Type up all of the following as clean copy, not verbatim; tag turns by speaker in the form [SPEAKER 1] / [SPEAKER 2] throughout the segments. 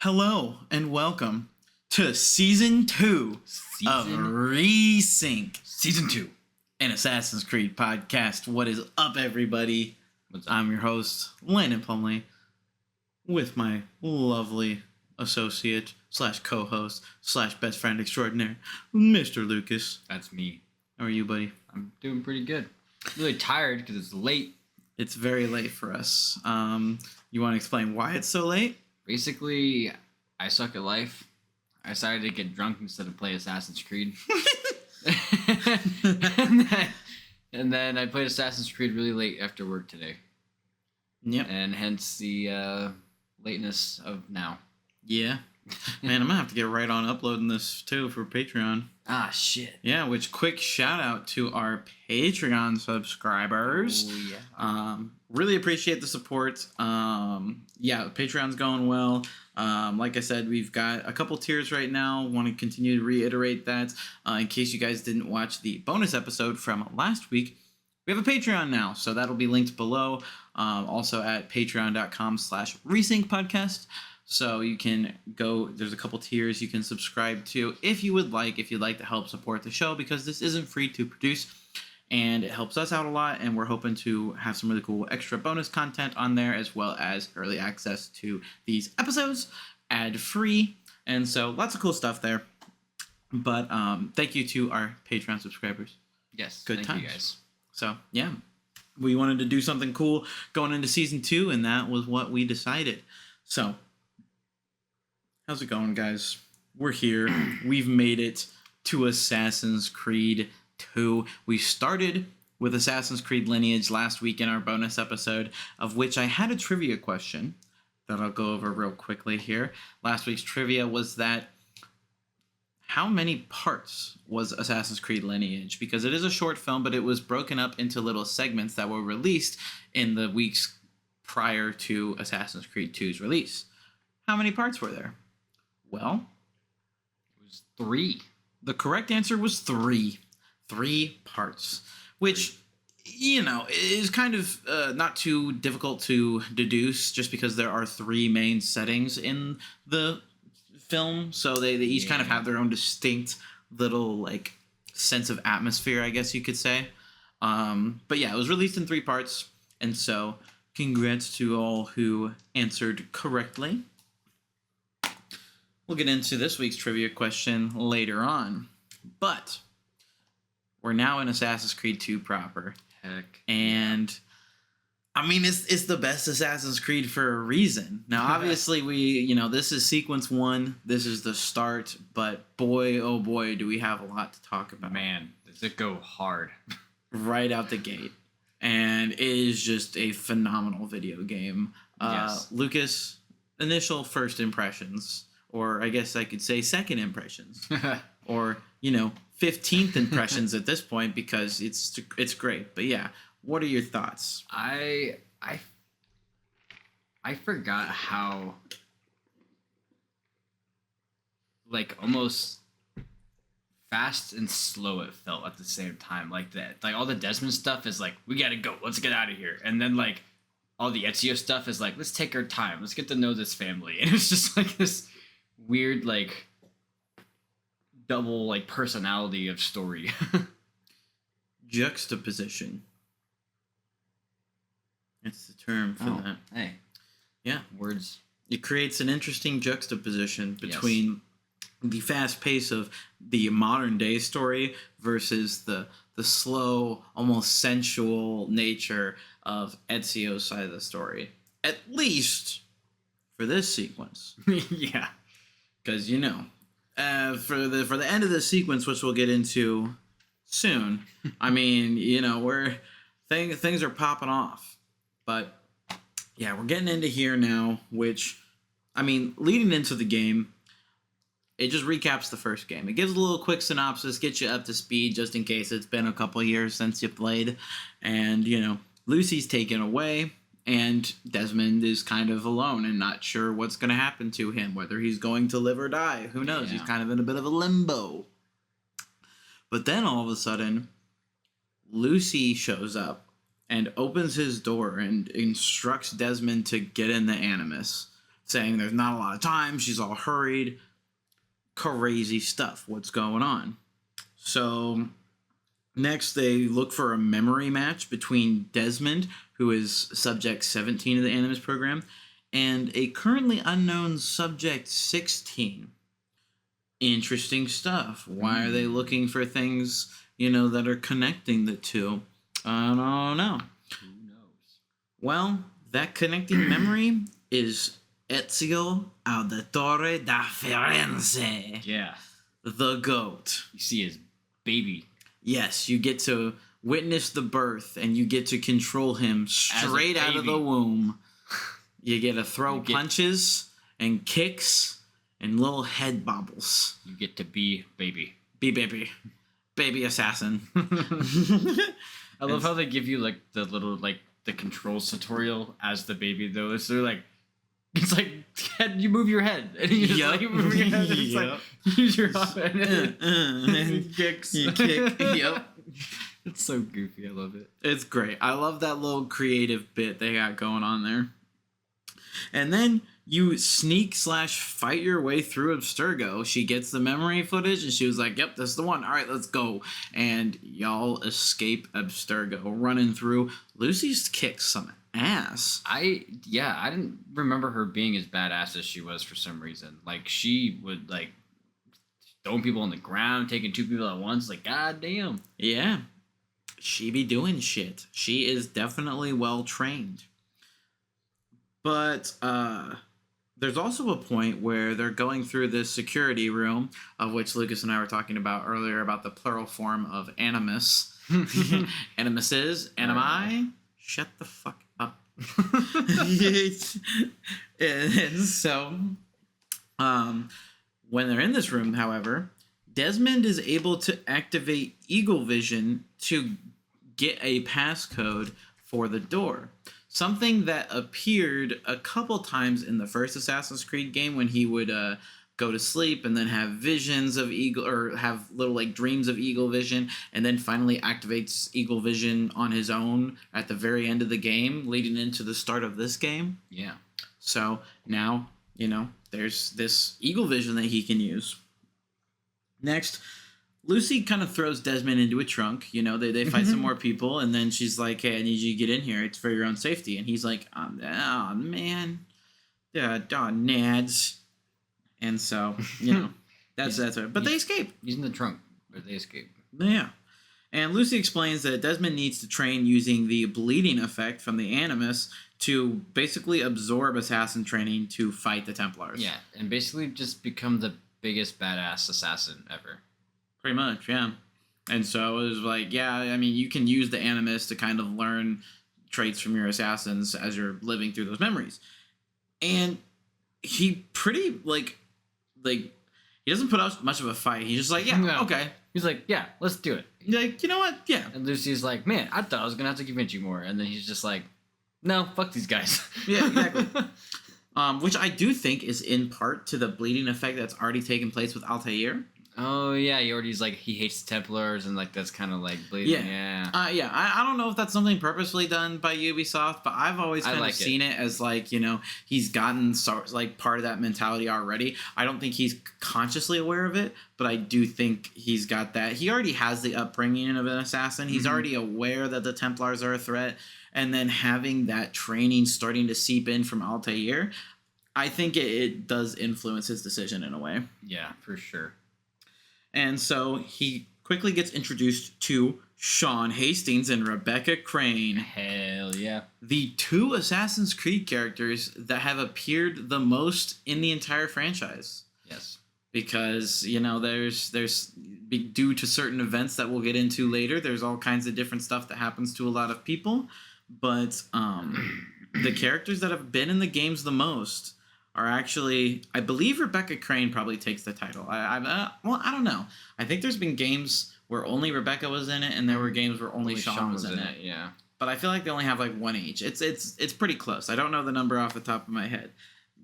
[SPEAKER 1] Hello and welcome to Season 2 of ReSync,
[SPEAKER 2] Season 2.
[SPEAKER 1] an Assassin's Creed podcast. What is up, everybody?
[SPEAKER 2] What's up?
[SPEAKER 1] I'm your host, Landon Plumley, with my lovely associate slash co-host slash best friend extraordinaire, Mr. Lucas.
[SPEAKER 2] That's me.
[SPEAKER 1] How are you, buddy?
[SPEAKER 2] I'm doing pretty good. Really tired because it's late.
[SPEAKER 1] It's very late for us. You want to explain why it's so late?
[SPEAKER 2] Basically, I suck at life. I decided to get drunk instead of play Assassin's Creed. and then I played Assassin's Creed really late after work today.
[SPEAKER 1] Yep.
[SPEAKER 2] And hence the lateness of now.
[SPEAKER 1] Yeah. Man, I'm gonna have to get right on uploading this too for Patreon.
[SPEAKER 2] Ah, shit.
[SPEAKER 1] Yeah, which quick shout out to our Patreon subscribers.
[SPEAKER 2] Oh, yeah.
[SPEAKER 1] Really appreciate the support. Yeah, Patreon's going well. Like I said, we've got a couple tiers right now. Want to continue to reiterate that. In case you guys didn't watch the bonus episode from last week, we have a Patreon now, so that'll be linked below. Also at patreon.com/resyncpodcast. So you can go, there's a couple tiers you can subscribe to if you'd like to help support the show, because this isn't free to produce and it helps us out a lot, and we're hoping to have some really cool extra bonus content on there, as well as early access to these episodes ad-free, and so lots of cool stuff there. But thank you to our Patreon subscribers.
[SPEAKER 2] Yes.
[SPEAKER 1] Good
[SPEAKER 2] thank
[SPEAKER 1] times.
[SPEAKER 2] you guys.
[SPEAKER 1] So yeah, we wanted to do something cool going into season 2, and that was what we decided. So how's it going, guys? We're here. We've made it to Assassin's Creed 2. We started with Assassin's Creed Lineage last week in our bonus episode, of which I had a trivia question that I'll go over real quickly here. Last week's trivia was that how many parts was Assassin's Creed Lineage? Because it is a short film, but it was broken up into little segments that were released in the weeks prior to Assassin's Creed 2's release. How many parts were there? Well,
[SPEAKER 2] It was 3.
[SPEAKER 1] the correct answer was 3. 3 parts, which, you know, is kind of not too difficult to deduce, just because there are 3 main settings in the film. So they each kind of have their own distinct little, like, sense of atmosphere, I guess you could say. But yeah, it was released in 3 parts. And so congrats to all who answered correctly. We'll get into this week's trivia question later on, but we're now in Assassin's Creed 2 proper.
[SPEAKER 2] Heck.
[SPEAKER 1] And I mean, it's the best Assassin's Creed for a reason. Now, obviously, this is sequence 1. This is the start, but boy, oh boy, do we have a lot to talk about.
[SPEAKER 2] Man, does it go hard.
[SPEAKER 1] Right out the gate. And it is just a phenomenal video game.
[SPEAKER 2] Yes.
[SPEAKER 1] Lucas, initial first impressions. Or I guess I could say second impressions, or 15th impressions at this point, because it's great. But yeah, what are your thoughts?
[SPEAKER 2] I forgot how, like, almost fast and slow it felt at the same time. Like that, like all the Desmond stuff is like, we gotta go, let's get out of here, and then like all the Ezio stuff is like, let's take our time, let's get to know this family, and it's just like this weird, like, double, like, personality of story.
[SPEAKER 1] Juxtaposition. It's the term for that.
[SPEAKER 2] Hey.
[SPEAKER 1] Yeah.
[SPEAKER 2] Words.
[SPEAKER 1] It creates an interesting juxtaposition between the fast pace of the modern day story versus the slow, almost sensual nature of Ezio's side of the story. At least for this sequence.
[SPEAKER 2] Yeah.
[SPEAKER 1] Because, for the end of the sequence, which we'll get into soon, I mean, things are popping off. But, yeah, we're getting into here now, which, I mean, leading into the game, it just recaps the first game. It gives a little quick synopsis, gets you up to speed, just in case it's been a couple years since you played. And, Lucy's taken away. And Desmond is kind of alone and not sure what's going to happen to him, whether he's going to live or die. Who knows?
[SPEAKER 2] Yeah.
[SPEAKER 1] He's kind of in a bit of a limbo. But then all of a sudden, Lucy shows up and opens his door and instructs Desmond to get in the Animus. saying there's not a lot of time. She's all hurried. Crazy stuff. What's going on? So next, they look for a memory match between Desmond, who is Subject 17 of the Animus program, and a currently unknown Subject 16. Interesting stuff. Why are they looking for things, that are connecting the two? I don't know.
[SPEAKER 2] Who knows?
[SPEAKER 1] Well, that connecting memory is Ezio Auditore da Firenze.
[SPEAKER 2] Yeah.
[SPEAKER 1] The GOAT.
[SPEAKER 2] You see his baby.
[SPEAKER 1] Yes, you get to witness the birth, and you get to control him straight out of the womb. You get to throw punches and kicks and little head bobbles.
[SPEAKER 2] You get to be baby.
[SPEAKER 1] Be baby. Baby assassin.
[SPEAKER 2] I love how they give you like the little like the controls tutorial as the baby though. It's like you move your head and you just like you move your head and it's like use your hand and kicks.
[SPEAKER 1] You kick. Yep.
[SPEAKER 2] It's so goofy. I love it.
[SPEAKER 1] It's great. I love that little creative bit they got going on there. And then you sneak/fight your way through Abstergo. She gets the memory footage and she was like, yep, this is the one. All right, let's go. And y'all escape Abstergo, running through. Lucy's kicks some ass.
[SPEAKER 2] I didn't remember her being as badass as she was for some reason. Like, she would, like, throwing people on the ground, taking two people at once. Like, goddamn.
[SPEAKER 1] Yeah. She be doing shit. She is definitely well trained. But there's also a point where they're going through this security room, of which Lucas and I were talking about earlier, about the plural form of animus. Animus is, animi. Shut the fuck up. And so, when they're in this room, however, Desmond is able to activate Eagle Vision to get a passcode for the door. Something that appeared a couple times in the first Assassin's Creed game when he would go to sleep and then have visions of Eagle, or have little like dreams of Eagle Vision, and then finally activates Eagle Vision on his own at the very end of the game, leading into the start of this game.
[SPEAKER 2] Yeah.
[SPEAKER 1] So now, there's this Eagle Vision that he can use. Next, Lucy kind of throws Desmond into a trunk. They fight some more people, and then she's like, hey, I need you to get in here. It's for your own safety. And he's like, oh, man. Nads. And so, that's it. But they escape.
[SPEAKER 2] He's in the trunk, but they escape.
[SPEAKER 1] Yeah. And Lucy explains that Desmond needs to train using the bleeding effect from the Animus to basically absorb assassin training to fight the Templars.
[SPEAKER 2] Yeah, and basically just become the biggest badass assassin ever.
[SPEAKER 1] Pretty much, yeah. And so it was like, you can use the Animus to kind of learn traits from your assassins as you're living through those memories. And he pretty, he doesn't put up much of a fight. He's just like, okay.
[SPEAKER 2] He's like, yeah, let's do it.
[SPEAKER 1] He's like, you know what? Yeah.
[SPEAKER 2] And Lucy's like, man, I thought I was going to have to convince you more. And then he's just like, no, fuck these guys.
[SPEAKER 1] Yeah, exactly. Which I do think is in part to the bleeding effect that's already taken place with Altair.
[SPEAKER 2] Oh, yeah, he's like, he hates Templars, and like that's kind of like bleeding. Yeah.
[SPEAKER 1] I don't know if that's something purposely done by Ubisoft, but I've always kind of seen it as like, he's gotten part of that mentality already. I don't think he's consciously aware of it, but I do think he's got that. He already has the upbringing of an assassin. He's already aware that the Templars are a threat, and then having that training starting to seep in from Altair, I think it does influence his decision in a way.
[SPEAKER 2] Yeah, for sure.
[SPEAKER 1] And so he quickly gets introduced to Sean Hastings and Rebecca Crane.
[SPEAKER 2] Hell yeah.
[SPEAKER 1] The two Assassin's Creed characters that have appeared the most in the entire franchise.
[SPEAKER 2] Yes.
[SPEAKER 1] Because, there's due to certain events that we'll get into later, there's all kinds of different stuff that happens to a lot of people. But the characters that have been in the games the most are actually, I believe Rebecca Crane probably takes the title. I don't know. I think there's been games where only Rebecca was in it, and there were games where only Sean was in it.
[SPEAKER 2] Yeah.
[SPEAKER 1] But I feel like they only have like one each. It's pretty close. I don't know the number off the top of my head.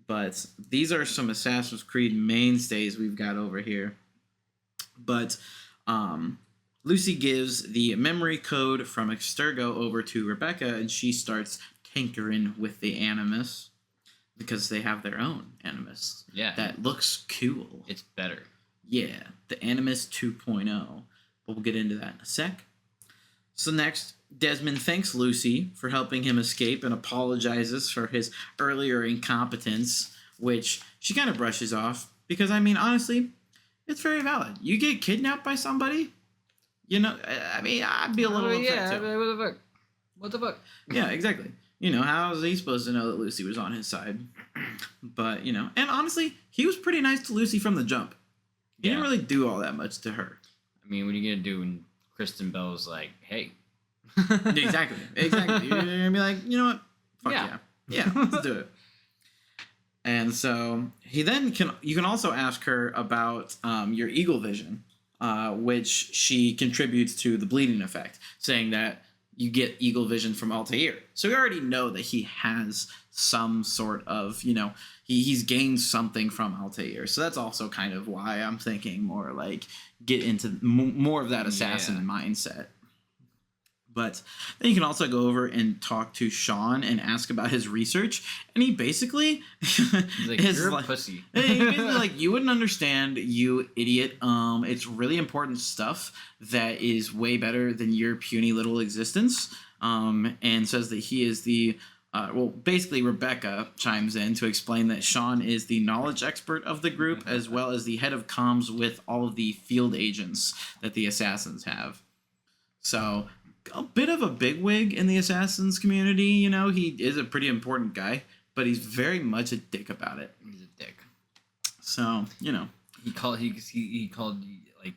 [SPEAKER 1] But these are some Assassin's Creed mainstays we've got over here. But Lucy gives the memory code from Abstergo over to Rebecca, and she starts tinkering with the Animus. because they have their own Animus.
[SPEAKER 2] Yeah.
[SPEAKER 1] That looks cool.
[SPEAKER 2] It's better.
[SPEAKER 1] Yeah, the Animus 2.0. But we'll get into that in a sec. So next, Desmond thanks Lucy for helping him escape and apologizes for his earlier incompetence, which she kind of brushes off because, I mean, honestly, it's very valid. You get kidnapped by somebody, you know, I mean, I'd be a little upset too.
[SPEAKER 2] What the fuck? What the fuck?
[SPEAKER 1] Yeah, exactly. You know, how is he supposed to know that Lucy was on his side? But, you know, and honestly, he was pretty nice to Lucy from the jump. He didn't really do all that much to her.
[SPEAKER 2] I mean, what are you going to do when Kristen Bell's like, hey?
[SPEAKER 1] Exactly. You're going to be like, you know what? Fuck yeah. Yeah, let's do it. And so you can also ask her about your eagle vision, which she contributes to the bleeding effect, saying that you get eagle vision from Altair. So we already know that he has some sort of, you know, he's gained something from Altair. So that's also kind of why I'm thinking more like get into more of that assassin mindset. But then you can also go over and talk to Sean and ask about his research. And he basically
[SPEAKER 2] he's like, you're a pussy.
[SPEAKER 1] He's basically like, you wouldn't understand, you idiot. It's really important stuff that is way better than your puny little existence. And says that he is the basically Rebecca chimes in to explain that Sean is the knowledge expert of the group as well as the head of comms with all of the field agents that the assassins have. So a bit of a bigwig in the assassins community, you know, he is a pretty important guy, but he's very much a dick about it.
[SPEAKER 2] He's a dick.
[SPEAKER 1] So, you know,
[SPEAKER 2] he called like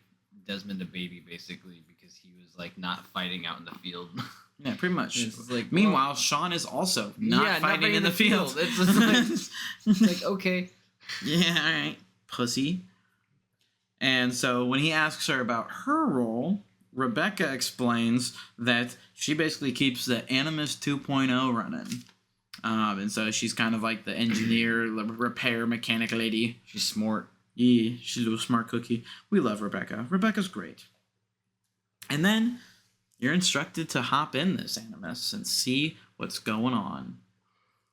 [SPEAKER 2] Desmond a baby basically because he was like not fighting out in the field.
[SPEAKER 1] Yeah, pretty much.
[SPEAKER 2] Like,
[SPEAKER 1] meanwhile, Sean is also not fighting in the field.
[SPEAKER 2] It's just like okay.
[SPEAKER 1] Yeah, all right, pussy. And so when he asks her about her role, Rebecca explains that she basically keeps the Animus 2.0 running. And so she's kind of like the engineer, repair mechanic lady.
[SPEAKER 2] She's smart.
[SPEAKER 1] Yeah, she's a little smart cookie. We love Rebecca. Rebecca's great. And then you're instructed to hop in this Animus and see what's going on.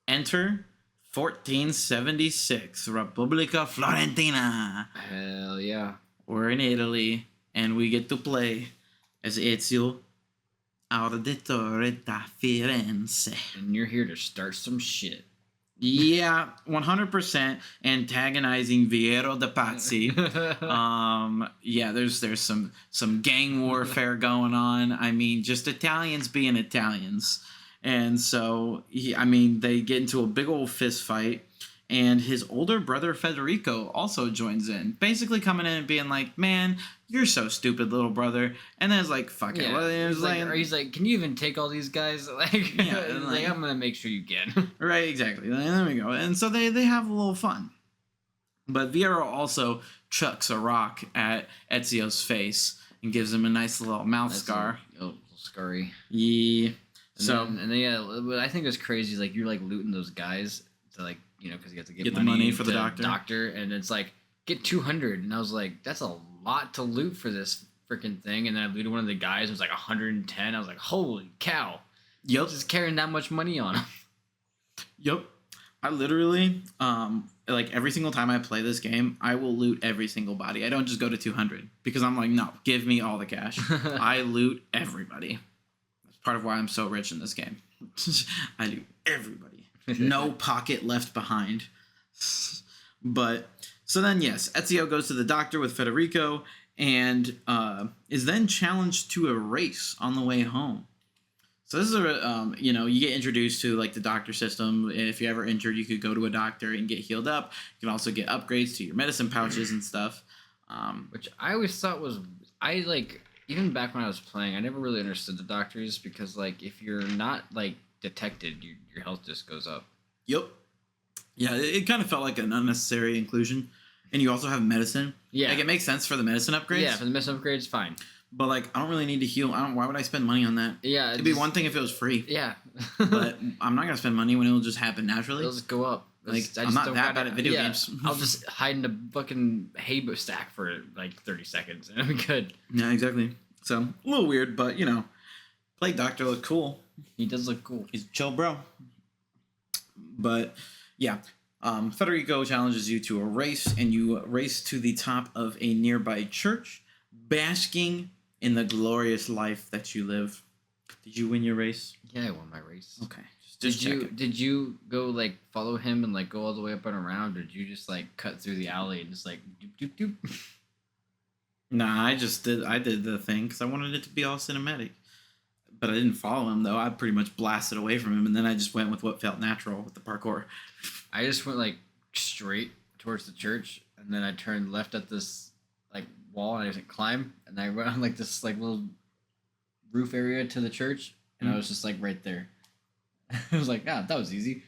[SPEAKER 1] Enter 1476, Repubblica Florentina.
[SPEAKER 2] Hell yeah.
[SPEAKER 1] We're in Italy, and we get to play as Ezio Auditore da Firenze.
[SPEAKER 2] And you're here to start some shit.
[SPEAKER 1] Yeah, 100% antagonizing Viero de Pazzi. Yeah, there's some gang warfare going on. I mean, just Italians being Italians. And so, they get into a big old fist fight. And his older brother Federico also joins in, basically coming in and being like, "Man, you're so stupid, little brother." And then it's like, "Fuck it." Well,
[SPEAKER 2] he's like, "Can you even take all these guys?" Like, yeah, like I'm gonna make sure you can.
[SPEAKER 1] Right, exactly. There we go. And so they have a little fun. But Viero also chucks a rock at Ezio's face and gives him a nice little mouth scar.
[SPEAKER 2] A little scary.
[SPEAKER 1] Yeah.
[SPEAKER 2] What I think is crazy is like you're like looting those guys to like. You know, because you have to get
[SPEAKER 1] the money for the doctor.
[SPEAKER 2] And it's like, get 200. And I was like, that's a lot to loot for this freaking thing. And then I looted one of the guys. It was like 110. I was like, holy cow.
[SPEAKER 1] Yep.
[SPEAKER 2] Just carrying that much money on him.
[SPEAKER 1] Yep. I literally, like every single time I play this game, I will loot every single body. I don't just go to 200 because I'm like, no, give me all the cash. I loot everybody. That's part of why I'm so rich in this game. I loot everybody. No pocket left behind. But so then, yes, Ezio goes to the doctor with Federico and is then challenged to a race on the way home. So this is you get introduced to like the doctor system. If you're ever injured, you could go to a doctor and get healed up. You can also get upgrades to your medicine pouches and stuff.
[SPEAKER 2] Which I always thought was even back when I was playing, I never really understood the doctors because like if you're not like detected, your health just goes up.
[SPEAKER 1] Yep. Yeah, it kind of felt like an unnecessary inclusion. And you also have medicine.
[SPEAKER 2] Yeah.
[SPEAKER 1] Like, it makes sense for the medicine upgrades.
[SPEAKER 2] Yeah, for the medicine upgrades, fine.
[SPEAKER 1] But, like, I don't really need to heal. Why would I spend money on that?
[SPEAKER 2] Yeah.
[SPEAKER 1] It'd be one thing if it was free.
[SPEAKER 2] Yeah.
[SPEAKER 1] But I'm not going to spend money when it'll just happen naturally.
[SPEAKER 2] It'll just go up.
[SPEAKER 1] Like, I'm not that bad at video games.
[SPEAKER 2] I'll just hide in a fucking hay stack for, like, 30 seconds, and I'm good.
[SPEAKER 1] Yeah, exactly. So, a little weird, but, Plague Doctor looked cool.
[SPEAKER 2] He does look cool.
[SPEAKER 1] He's a chill bro. But, yeah. Federico challenges you to a race, and you race to the top of a nearby church, basking in the glorious life that you live. Did you win your race?
[SPEAKER 2] Yeah, I won my race.
[SPEAKER 1] Okay. Just
[SPEAKER 2] Did you go like follow him and like go all the way up and around, or did you just like cut through the alley and just like doop doop doop?
[SPEAKER 1] Nah, I did the thing because I wanted it to be all cinematic. But I didn't follow him, though. I pretty much blasted away from him, and then I just went with what felt natural with the parkour.
[SPEAKER 2] I just went like straight towards the church, and then I turned left at this like wall, and I just climb, and I went on like this like little roof area to the church, and I was just like right there. I was like, that was easy.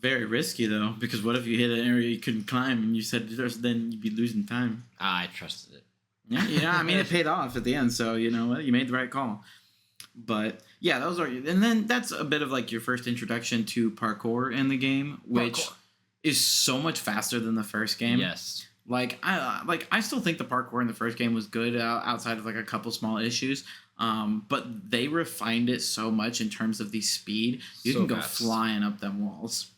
[SPEAKER 1] Very risky, though, because what if you hit an area you couldn't climb, and you said then you'd be losing time.
[SPEAKER 2] I trusted it.
[SPEAKER 1] Yeah, I mean, it paid off at the end, so you know what? You made the right call. But yeah, those are, and then that's a bit of like your first introduction to parkour in the game, which is so much faster than the first game.
[SPEAKER 2] Yes.
[SPEAKER 1] I still think the parkour in the first game was good outside of like a couple small issues. But they refined it so much in terms of the speed. You can go flying up them walls.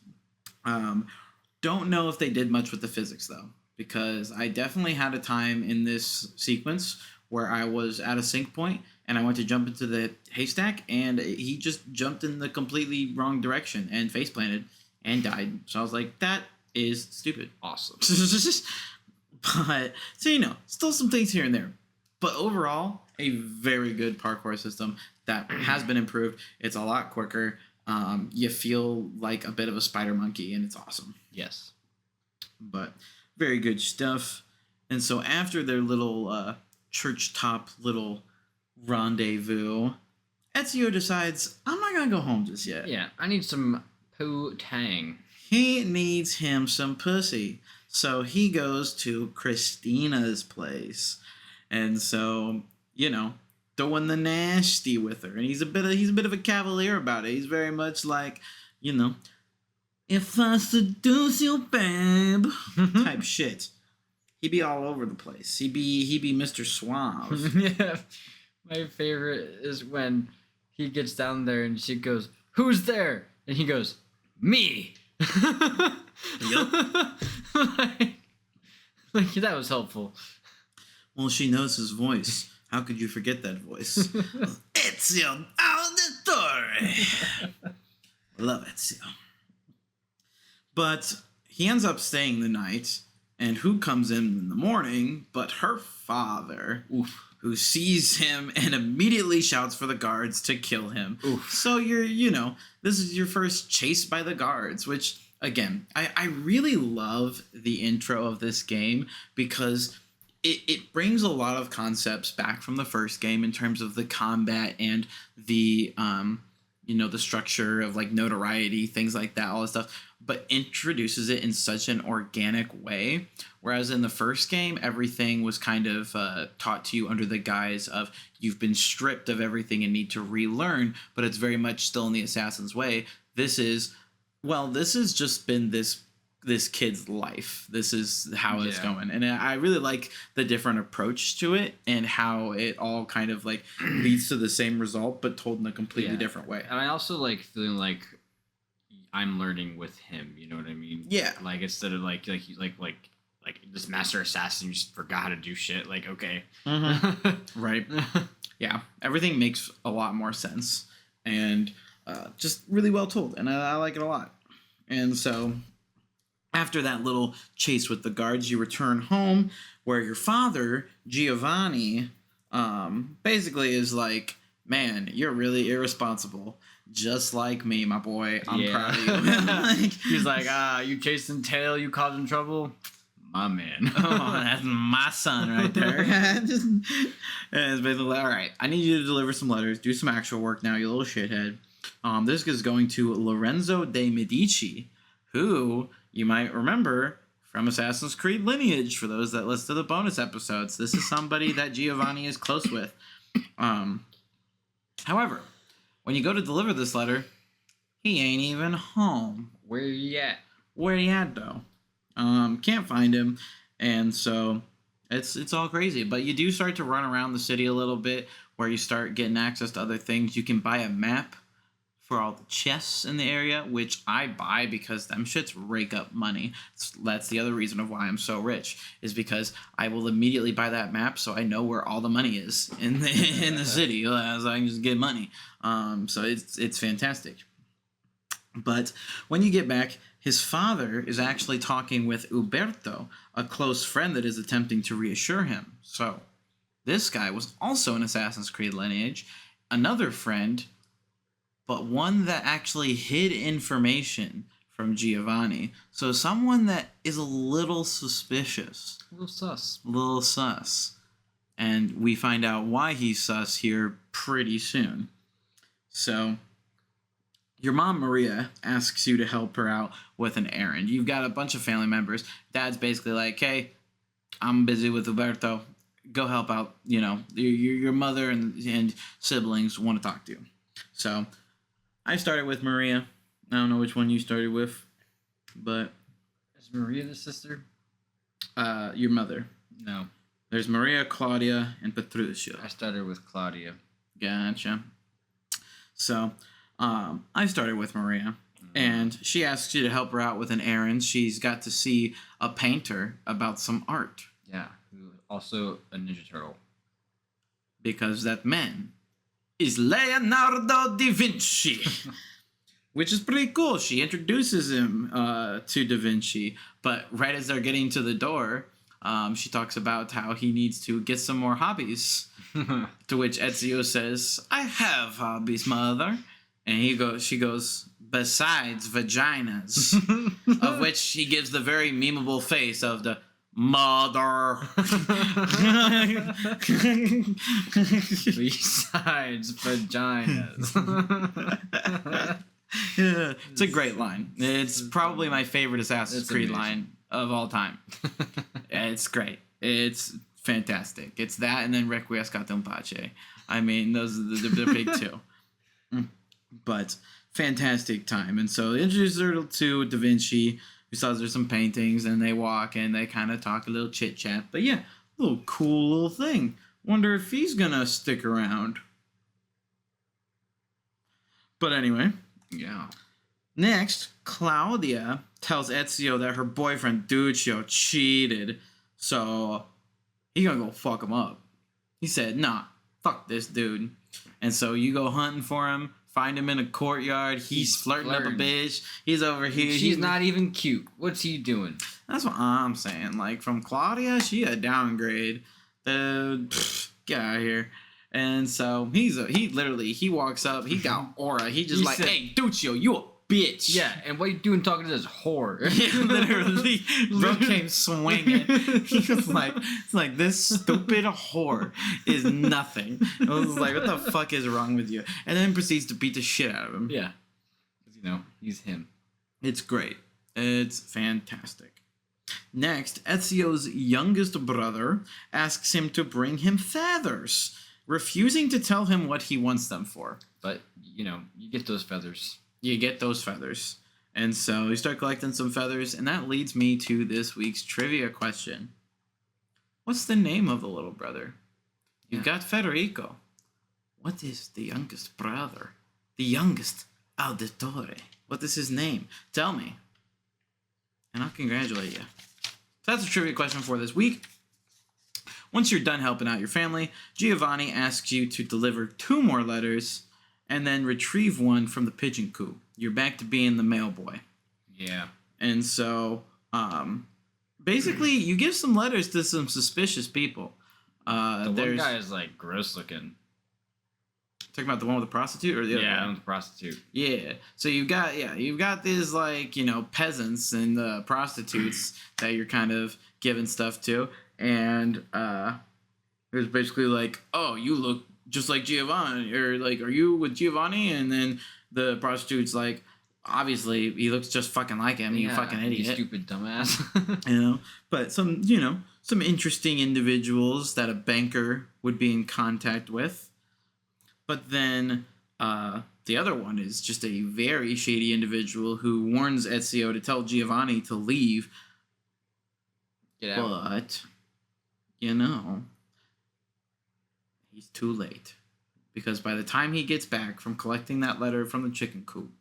[SPEAKER 1] Don't know if they did much with the physics though, because I definitely had a time in this sequence where I was at a sync point and I went to jump into the haystack, and he just jumped in the completely wrong direction and face planted and died. So I was like, that is stupid.
[SPEAKER 2] Awesome.
[SPEAKER 1] But, so you know, still some things here and there. But overall, a very good parkour system that has been improved. It's a lot quicker. You feel like a bit of a spider monkey, and it's awesome.
[SPEAKER 2] Yes.
[SPEAKER 1] But very good stuff. And so after their little church top little rendezvous, Ezio decides, I'm not going to go home just yet.
[SPEAKER 2] Yeah, I need some poo-tang.
[SPEAKER 1] He needs him some pussy. So he goes to Christina's place. And so, you know, throwing the nasty with her. And he's a bit of a cavalier about it. He's very much like, you know, if I seduce you, babe, type shit. He be all over the place. He be Mr. Suave.
[SPEAKER 2] Yeah. My favorite is when he gets down there and she goes, "Who's there?" And he goes, "Me."
[SPEAKER 1] Yup.
[SPEAKER 2] like that was helpful.
[SPEAKER 1] Well, she knows his voice. How could you forget that voice? Ezio Auditore. Love Ezio. But he ends up staying the night, and who comes in the morning but her father, who sees him and immediately shouts for the guards to kill him. Oof. So this is your first chase by the guards, which, again, I really love the intro of this game because it brings a lot of concepts back from the first game in terms of the combat and the the structure of like notoriety, things like that, all this stuff, but introduces it in such an organic way. Whereas in the first game, everything was kind of taught to you under the guise of you've been stripped of everything and need to relearn, but it's very much still in the Assassin's way. This has just been this kid's life. This is how it's going. And I really like the different approach to it and how it all kind of like leads to the same result, but told in a completely different way.
[SPEAKER 2] And I also like feeling like I'm learning with him. You know what I mean?
[SPEAKER 1] Yeah.
[SPEAKER 2] Like instead of like this master assassin just forgot how to do shit. Like, okay.
[SPEAKER 1] Mm-hmm. Right. Yeah. Everything makes a lot more sense and just really well told. And I like it a lot. And so after that little chase with the guards, you return home where your father, Giovanni, basically is like, man, you're really irresponsible. Just like me, my boy. I'm proud of you.
[SPEAKER 2] He's like, you chasing tail, you causing trouble? My man.
[SPEAKER 1] Oh, that's my son right there. And it's basically like, all right, I need you to deliver some letters, do some actual work now, you little shithead. This is going to Lorenzo de' Medici, who you might remember from Assassin's Creed lineage, for those that listen to the bonus episodes. This is somebody that Giovanni is close with. However, when you go to deliver this letter, he ain't even home.
[SPEAKER 2] Where you at?
[SPEAKER 1] Where you at, though? Can't find him, and so it's all crazy. But you do start to run around the city a little bit, where you start getting access to other things. You can buy a map for all the chests in the area, which I buy because them shits rake up money. That's the other reason of why I'm so rich, is because I will immediately buy that map so I know where all the money is in the city, so I can just get money. So it's fantastic. But when you get back, his father is actually talking with Uberto, a close friend that is attempting to reassure him. So this guy was also an Assassin's Creed lineage, another friend, but one that actually hid information from Giovanni. So someone that is a little suspicious.
[SPEAKER 2] A little sus.
[SPEAKER 1] A little sus. And we find out why he's sus here pretty soon. So your mom, Maria, asks you to help her out with an errand. You've got a bunch of family members. Dad's basically like, hey, I'm busy with Uberto. Go help out. You know, your mother and siblings want to talk to you. So I started with Maria. I don't know which one you started with, but
[SPEAKER 2] Is Maria the sister?
[SPEAKER 1] your mother.
[SPEAKER 2] No.
[SPEAKER 1] There's Maria, Claudia, and Petruccio.
[SPEAKER 2] I started with Claudia.
[SPEAKER 1] Gotcha. So I started with Maria, and she asks you to help her out with an errand. She's got to see a painter about some art.
[SPEAKER 2] Yeah. Who also a Ninja Turtle.
[SPEAKER 1] Because that man is Leonardo da Vinci. Which is pretty cool. She introduces him to Da Vinci, but right as they're getting to the door, she talks about how he needs to get some more hobbies. To which Ezio says, I have hobbies, mother. And she goes, besides vaginas. Of which he gives the very memeable face of the mother.
[SPEAKER 2] Besides vaginas.
[SPEAKER 1] Yeah, it's a great line. It's probably my favorite Assassin's Creed line of all time. It's great. It's fantastic. It's that and then Requiescat in Pace. I mean, those are the big two. But fantastic time. And so they introduce her to Da Vinci, who says there's some paintings, and they walk and they kind of talk a little chit chat. But yeah, a little cool little thing. Wonder if he's gonna stick around. But anyway.
[SPEAKER 2] Yeah.
[SPEAKER 1] Next, Claudia tells Ezio that her boyfriend Duccio cheated, so he gonna go fuck him up. He said, nah, fuck this dude. And so you go hunting for him, find him in a courtyard, he's flirting up a bitch, he's over here.
[SPEAKER 2] She's not even cute. What's he doing?
[SPEAKER 1] That's what I'm saying. Like, from Claudia, she a downgrade. Get out of here. And so he walks up, he got aura. He just said, hey, Duccio, you a bitch.
[SPEAKER 2] Yeah, and what are you doing talking to this whore?
[SPEAKER 1] Yeah, literally. Bro came swinging. He was like, it's like, this stupid whore is nothing. I was like, what the fuck is wrong with you? And then proceeds to beat the shit out of him.
[SPEAKER 2] Yeah. Because, he's him.
[SPEAKER 1] It's great. It's fantastic. Next, Ezio's youngest brother asks him to bring him feathers, refusing to tell him what he wants them for.
[SPEAKER 2] But, you get those feathers.
[SPEAKER 1] You get those feathers. And so you start collecting some feathers, and that leads me to this week's trivia question. What's the name of the little brother? You've got Federico. What is the youngest brother? The youngest Auditore. What is his name? Tell me. And I'll congratulate you. So that's a trivia question for this week. Once you're done helping out your family, Giovanni asks you to deliver 2 more letters and then retrieve one from the pigeon coop. You're back to being the mail boy.
[SPEAKER 2] Yeah.
[SPEAKER 1] And so, basically, you give some letters to some suspicious people.
[SPEAKER 2] The one guy is, gross looking.
[SPEAKER 1] Talking about the one with the prostitute or the other
[SPEAKER 2] one
[SPEAKER 1] one?
[SPEAKER 2] with the prostitute.
[SPEAKER 1] Yeah. So you've got these, peasants and prostitutes that you're kind of giving stuff to. And it was basically like, oh, you look just like Giovanni, or are you with Giovanni? And then the prostitute's like, obviously he looks just fucking like him. You fucking idiot,
[SPEAKER 2] you stupid dumbass.
[SPEAKER 1] But some interesting individuals that a banker would be in contact with. But then the other one is just a very shady individual who warns Ezio to tell Giovanni to leave.
[SPEAKER 2] Get out.
[SPEAKER 1] But he's too late, because by the time he gets back from collecting that letter from the chicken coop,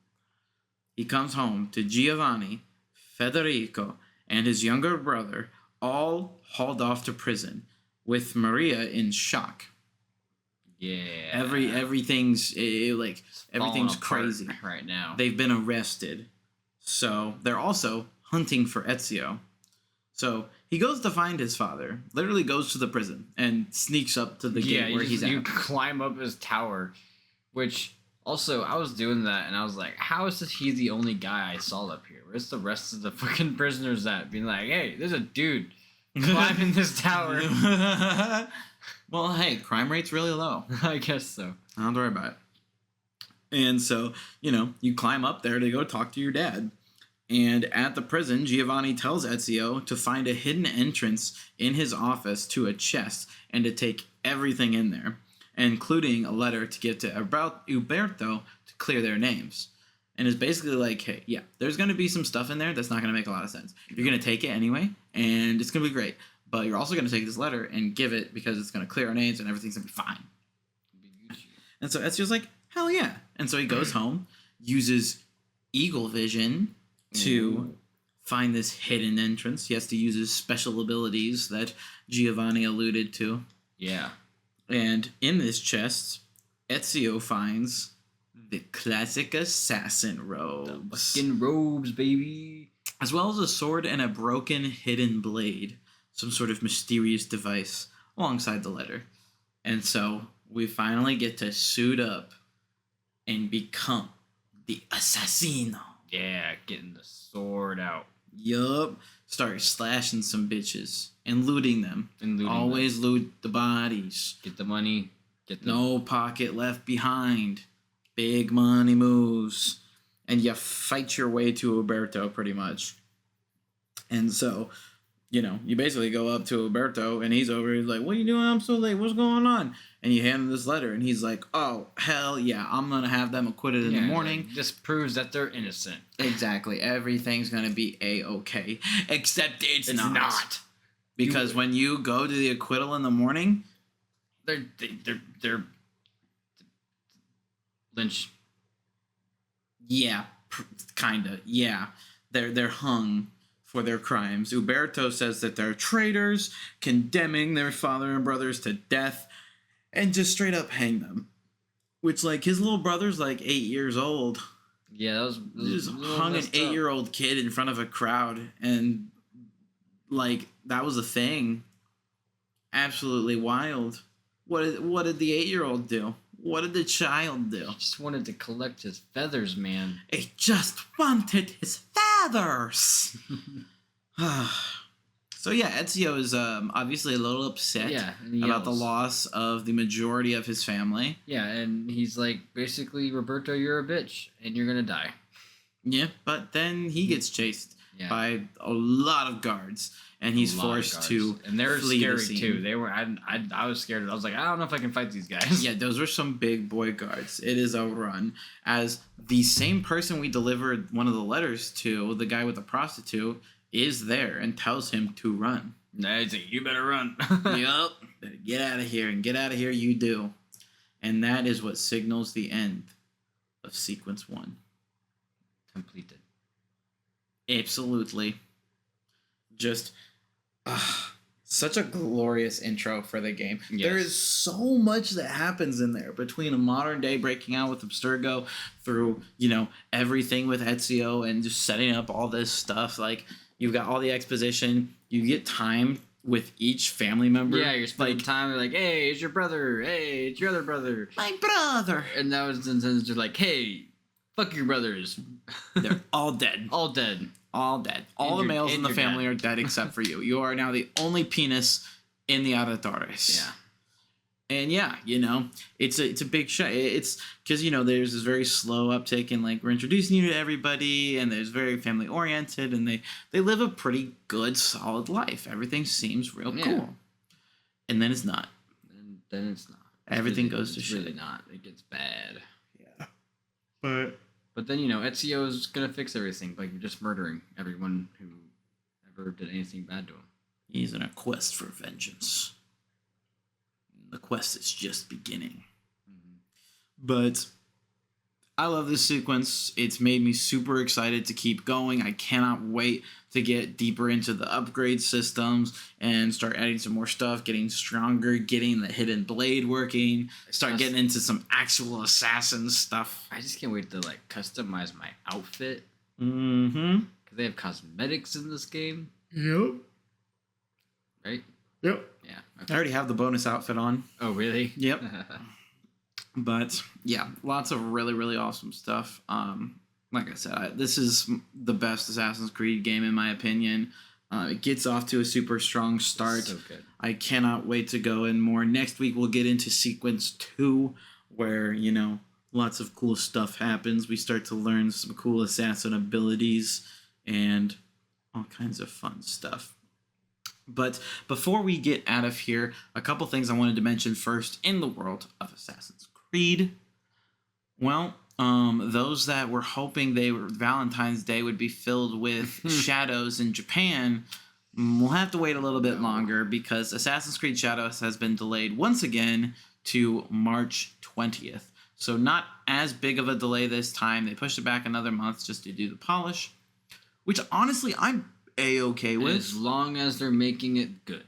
[SPEAKER 1] he comes home to Giovanni, Federico, and his younger brother all hauled off to prison, with Maria in shock.
[SPEAKER 2] Yeah.
[SPEAKER 1] Everything's like everything's crazy
[SPEAKER 2] right now.
[SPEAKER 1] They've been arrested, so they're also hunting for Ezio. So he goes to find his father. Literally goes to the prison and sneaks up to the gate where he's at.
[SPEAKER 2] You climb up his tower, which also I was doing that and I was like, how is he the only guy I saw up here? Where's the rest of the fucking prisoners at? Being like, hey, there's a dude climbing this tower.
[SPEAKER 1] Well, hey, crime rate's really low.
[SPEAKER 2] I guess so.
[SPEAKER 1] I don't have to worry about it. And so, you climb up there to go talk to your dad. And at the prison, Giovanni tells Ezio to find a hidden entrance in his office to a chest and to take everything in there, including a letter to give to Uberto to clear their names. And it's basically like, hey, yeah, there's going to be some stuff in there that's not going to make a lot of sense. You're going to take it anyway, and it's going to be great. But you're also going to take this letter and give it because it's going to clear our names and everything's going to be fine. And so Ezio's like, hell yeah. And so he goes home, uses eagle vision to find this hidden entrance. He has to use his special abilities that Giovanni alluded to.
[SPEAKER 2] Yeah.
[SPEAKER 1] And in this chest, Ezio finds the classic assassin robes.
[SPEAKER 2] The fucking robes, baby.
[SPEAKER 1] As well as a sword and a broken hidden blade. Some sort of mysterious device alongside the letter. And so we finally get to suit up and become the assassino.
[SPEAKER 2] Yeah, getting the sword out.
[SPEAKER 1] Yup. Start slashing some bitches and looting them. Always loot the bodies.
[SPEAKER 2] Get the money.
[SPEAKER 1] No pocket left behind. Big money moves. And you fight your way to Uberto pretty much. And so, you basically go up to Uberto and he's over. He's like, what are you doing? I'm so late. What's going on? And you hand him this letter and he's like, oh, hell yeah. I'm going to have them acquitted in the morning.
[SPEAKER 2] Like, this proves that they're innocent.
[SPEAKER 1] Exactly. Everything's going to be A-okay. Except it's not. Because when you go to the acquittal in the morning,
[SPEAKER 2] they're lynched.
[SPEAKER 1] Yeah, kinda. Yeah, they're hung for their crimes. Uberto says that they're traitors, condemning their father and brothers to death, and just straight up hang them. Which, like, his little brother's like 8 years old.
[SPEAKER 2] Yeah, that was
[SPEAKER 1] just hung an 8-year-old kid in front of a crowd, and like that was a thing. Absolutely wild. What did the 8-year-old do? What did the child do?
[SPEAKER 2] He just wanted to collect his feathers, man.
[SPEAKER 1] He just wanted his feathers. So yeah, Ezio is obviously a little upset about the loss of the majority of his family.
[SPEAKER 2] Yeah, and he's like, basically, Roberto, you're a bitch, and you're gonna die.
[SPEAKER 1] Yeah, but then he gets chased by a lot of guards, and he's forced to
[SPEAKER 2] and they're
[SPEAKER 1] flee
[SPEAKER 2] scary
[SPEAKER 1] the scene.
[SPEAKER 2] too. They were. I was scared. I was like, I don't know if I can fight these guys.
[SPEAKER 1] Yeah, those were some big boy guards. It is a run. As the same person we delivered one of the letters to, the guy with the prostitute, is there and tells him to run.
[SPEAKER 2] He's like, you better run.
[SPEAKER 1] Yup. Better get out of here, and get out of here you do. And that is what signals the end of Sequence 1.
[SPEAKER 2] Completed.
[SPEAKER 1] Absolutely. Just such a glorious intro for the game. Yes. There is so much that happens in there between a modern day breaking out with Abstergo through, everything with Ezio and just setting up all this stuff. Like, you've got all the exposition. You get time with each family member.
[SPEAKER 2] Yeah, you're spending time like, hey, it's your brother. Hey, it's your other brother.
[SPEAKER 1] My brother.
[SPEAKER 2] And that was then you're like, hey, fuck your brothers.
[SPEAKER 1] They're all dead.
[SPEAKER 2] All dead.
[SPEAKER 1] All dead. All the males in the family are dead except for you. You are now the only penis in the Auditores.
[SPEAKER 2] Yeah.
[SPEAKER 1] And yeah, it's a big show. It's because, there's this very slow uptick in, like, we're introducing you to everybody, and there's very family oriented, and they live a pretty good, solid life. Everything seems real cool. And then it's not.
[SPEAKER 2] And then it's not.
[SPEAKER 1] Everything goes to shit.
[SPEAKER 2] It's really not. It gets bad.
[SPEAKER 1] Yeah. But
[SPEAKER 2] then, Ezio's gonna fix everything by just murdering everyone who ever did anything bad to him.
[SPEAKER 1] He's in a quest for vengeance. The quest is just beginning.
[SPEAKER 2] Mm-hmm.
[SPEAKER 1] But I love this sequence. It's made me super excited to keep going. I cannot wait to get deeper into the upgrade systems and start adding some more stuff, getting stronger, getting the hidden blade working, start getting into some actual assassin stuff.
[SPEAKER 2] I just can't wait to like customize my outfit.
[SPEAKER 1] Mm-hmm.
[SPEAKER 2] Because they have cosmetics in this game,
[SPEAKER 1] Yep.
[SPEAKER 2] right?
[SPEAKER 1] Yep.
[SPEAKER 2] Yeah.
[SPEAKER 1] I already have the bonus outfit on.
[SPEAKER 2] Oh, really?
[SPEAKER 1] Yep. But yeah, lots of really, really awesome stuff. Like I said, this is the best Assassin's Creed game in my opinion. It gets off to a super strong start.
[SPEAKER 2] So good.
[SPEAKER 1] I cannot wait to go in more. Next week we'll get into Sequence 2, where, lots of cool stuff happens. We start to learn some cool assassin abilities and all kinds of fun stuff. But before we get out of here, a couple things I wanted to mention first in the world of Assassin's Creed. Well, those that were hoping Valentine's Day would be filled with shadows in Japan, we'll have to wait a little bit longer because Assassin's Creed Shadows has been delayed once again to March 20th. So not as big of a delay this time. They pushed it back another month just to do the polish, which honestly I'm A-okay with.
[SPEAKER 2] As long as they're making it good.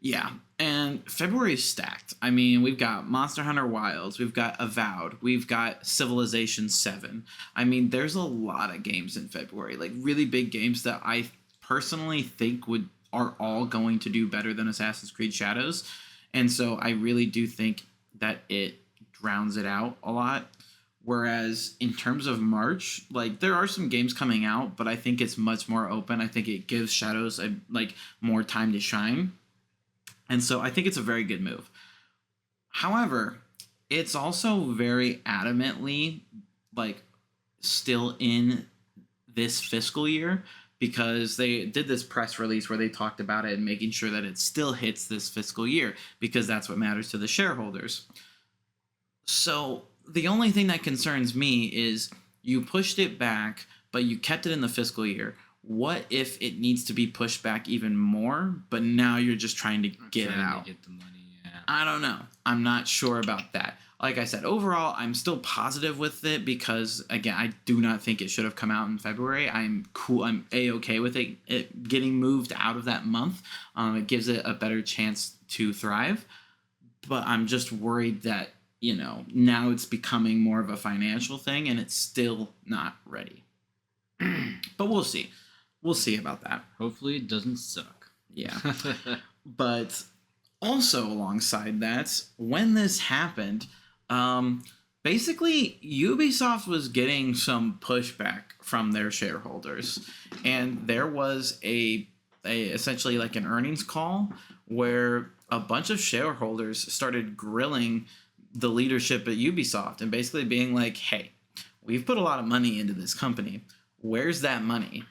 [SPEAKER 1] Yeah, and February is stacked. I mean, we've got Monster Hunter Wilds, we've got Avowed, we've got Civilization 7. I mean, there's a lot of games in February, like really big games that I personally think are all going to do better than Assassin's Creed Shadows. And so I really do think that it drowns it out a lot. Whereas in terms of March, like there are some games coming out, but I think it's much more open. I think it gives Shadows more time to shine. And so I think it's a very good move. However, it's also very adamantly still in this fiscal year because they did this press release where they talked about it and making sure that it still hits this fiscal year because that's what matters to the shareholders. So the only thing that concerns me is you pushed it back, but you kept it in the fiscal year. What if it needs to be pushed back even more, but now you're just trying to get it out?
[SPEAKER 2] Get the money, yeah.
[SPEAKER 1] I don't know. I'm not sure about that. Like I said, overall, I'm still positive with it because, again, I do not think it should have come out in February. I'm cool. I'm A-okay with it getting moved out of that month. It gives it a better chance to thrive. But I'm just worried that, now it's becoming more of a financial thing and it's still not ready. But we'll see. We'll see about that.
[SPEAKER 2] Hopefully it doesn't suck.
[SPEAKER 1] Yeah. But also alongside that, when this happened, basically Ubisoft was getting some pushback from their shareholders. And there was essentially like an earnings call where a bunch of shareholders started grilling the leadership at Ubisoft and basically being like, hey, we've put a lot of money into this company. Where's that money?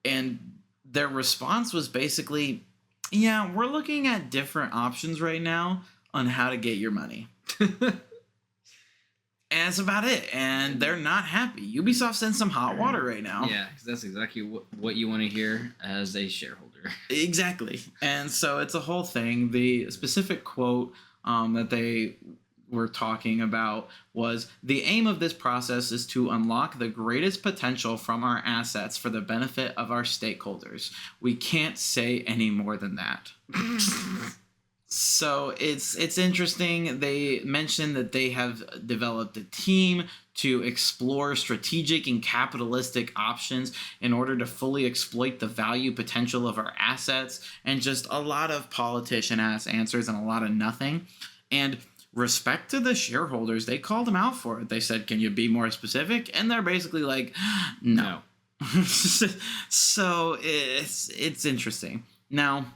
[SPEAKER 1] And their response was basically, yeah, we're looking at different options right now on how to get your money. And that's about it. And they're not happy. Ubisoft's in some hot water right now.
[SPEAKER 2] Yeah, because that's exactly what you want to hear as a shareholder.
[SPEAKER 1] Exactly. And so it's a whole thing. The specific quote that they were talking about was, the aim of this process is to unlock the greatest potential from our assets for the benefit of our stakeholders. We can't say any more than that. So it's interesting. They mentioned that they have developed a team to explore strategic and capitalistic options in order to fully exploit the value potential of our assets, and just a lot of politician-ass answers and a lot of nothing. And respect to the shareholders, they called them out for it. They said, can you be more specific? And they're basically like, no. So it's interesting. Now,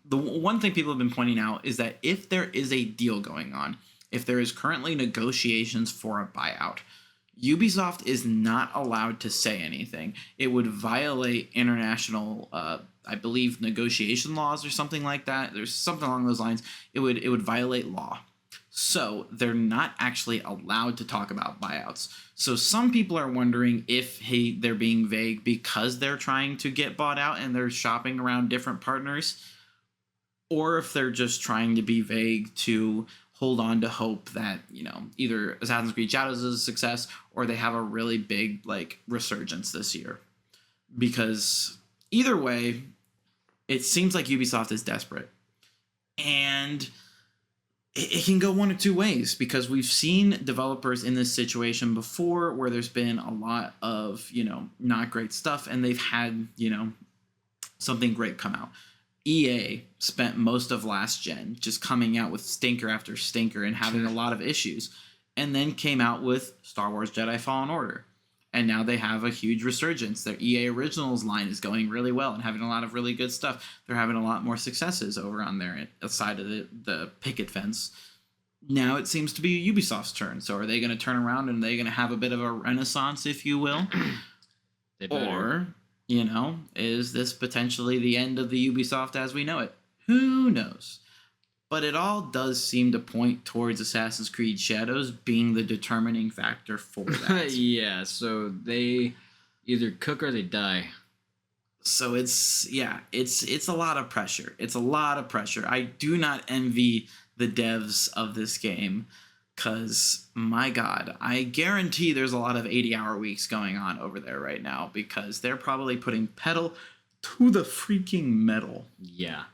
[SPEAKER 1] the one thing people have been pointing out is that if there is a deal going on, if there is currently negotiations for a buyout, Ubisoft is not allowed to say anything. It would violate international, I believe, negotiation laws or something like that. There's something along those lines. It would violate law. So they're not actually allowed to talk about buyouts. So some people are wondering if they're being vague because they're trying to get bought out and they're shopping around different partners, or if they're just trying to be vague to hold on to hope that, either Assassin's Creed Shadows is a success or they have a really big like resurgence this year. Because either way, it seems like Ubisoft is desperate. And it can go one of two ways, because we've seen developers in this situation before where there's been a lot of, not great stuff and they've had, something great come out. EA spent most of last gen just coming out with stinker after stinker and having a lot of issues, and then came out with Star Wars Jedi Fallen Order. And now they have a huge resurgence. Their EA Originals line is going really well and having a lot of really good stuff. They're having a lot more successes over on their side of the picket fence. Now it seems to be Ubisoft's turn. So are they going to turn around and are they going to have a bit of a renaissance, if you will? Or, is this potentially the end of the Ubisoft as we know it? Who knows? But it all does seem to point towards Assassin's Creed Shadows being the determining factor for that.
[SPEAKER 2] Yeah, so they either cook or they die.
[SPEAKER 1] So it's a lot of pressure. It's a lot of pressure. I do not envy the devs of this game because, my God, I guarantee there's a lot of 80-hour weeks going on over there right now because they're probably putting pedal to the freaking metal.
[SPEAKER 2] Yeah.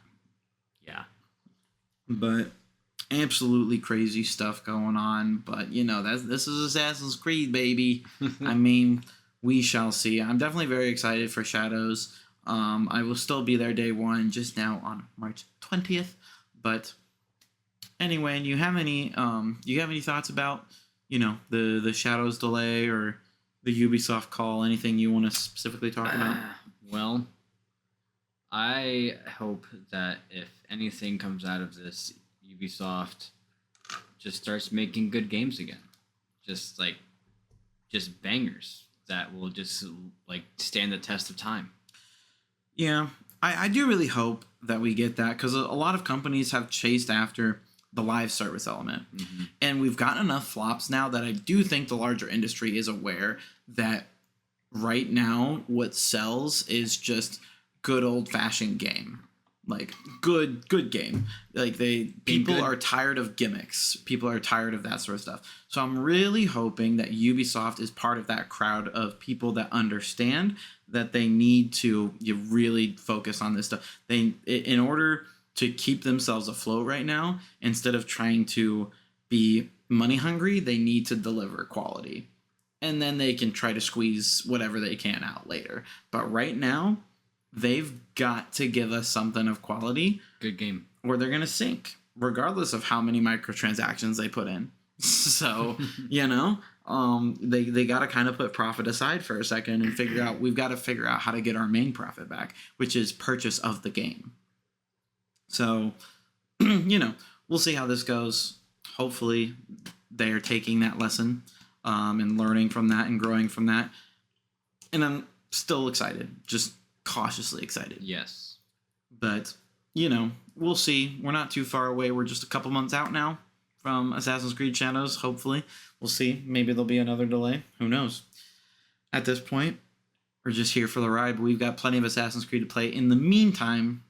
[SPEAKER 1] But absolutely crazy stuff going on. But, this is Assassin's Creed, baby. I mean, we shall see. I'm definitely very excited for Shadows. I will still be there day one, just now on March 20th. But anyway, do you have any thoughts about, the Shadows delay or the Ubisoft call? Anything you want to specifically talk about?
[SPEAKER 2] Well, I hope that if anything comes out of this, Ubisoft just starts making good games again. Just bangers that will just stand the test of time.
[SPEAKER 1] Yeah, I do really hope that we get that, because a lot of companies have chased after the live service element. Mm-hmm. And we've gotten enough flops now that I do think the larger industry is aware that right now what sells is just good old-fashioned game. Like good game. Like people are tired of gimmicks. People are tired of that sort of stuff. So I'm really hoping that Ubisoft is part of that crowd of people that understand that they need to really focus on this stuff. In order to keep themselves afloat right now, instead of trying to be money hungry, they need to deliver quality. And then they can try to squeeze whatever they can out later. But right now, they've got to give us something of quality.
[SPEAKER 2] Good game.
[SPEAKER 1] Or they're going to sink, regardless of how many microtransactions they put in. So, they got to kind of put profit aside for a second and we've got to figure out how to get our main profit back, which is purchase of the game. So, we'll see how this goes. Hopefully they are taking that lesson and learning from that and growing from that. And I'm still excited, just cautiously excited.
[SPEAKER 2] Yes.
[SPEAKER 1] But, we'll see. We're not too far away. We're just a couple months out now from Assassin's Creed Shadows, hopefully. We'll see. Maybe there'll be another delay. Who knows? At this point, we're just here for the ride, but we've got plenty of Assassin's Creed to play in the meantime.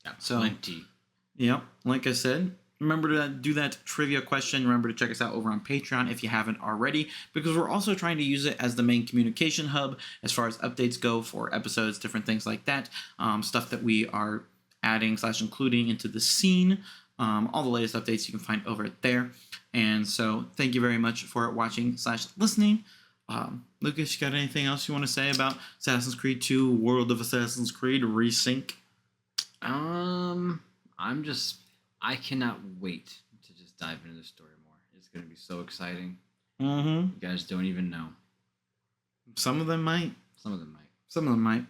[SPEAKER 2] Yeah,
[SPEAKER 1] so,
[SPEAKER 2] plenty.
[SPEAKER 1] Yep, like I said, remember to do that trivia question. Remember to check us out over on Patreon if you haven't already, because we're also trying to use it as the main communication hub as far as updates go for episodes, different things like that, stuff that we are adding / including into the scene. All the latest updates you can find over there. And so thank you very much for watching / listening. Lucas, you got anything else you want to say about Assassin's Creed 2, World of Assassin's Creed, ReSync?
[SPEAKER 2] I cannot wait to just dive into the story more. It's going to be so exciting.
[SPEAKER 1] Mm-hmm.
[SPEAKER 2] You guys don't even know.
[SPEAKER 1] Some of them might.
[SPEAKER 2] Some of them might.
[SPEAKER 1] Some of them might.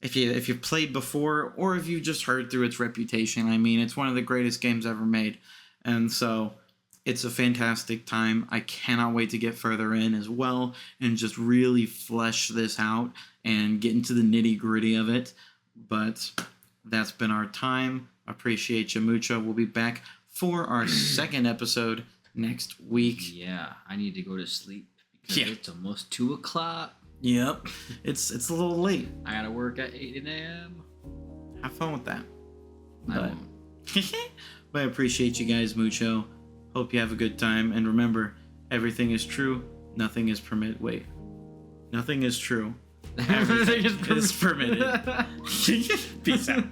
[SPEAKER 1] If you've played before, or if you just heard through its reputation, I mean, it's one of the greatest games ever made. And so it's a fantastic time. I cannot wait to get further in as well and just really flesh this out and get into the nitty-gritty of it. But that's been our time. Appreciate you mucho. We'll be back for our second episode next week.
[SPEAKER 2] Yeah, I need to go to sleep because it's almost 2 o'clock.
[SPEAKER 1] Yep, it's a little late.
[SPEAKER 2] I gotta work at 8 a.m.
[SPEAKER 1] Have fun with that.
[SPEAKER 2] I won't.
[SPEAKER 1] But I appreciate you guys mucho. Hope you have a good time. And remember, everything is true. Nothing is permitted. Wait. Nothing is true.
[SPEAKER 2] Everything
[SPEAKER 1] Is permitted. Peace out.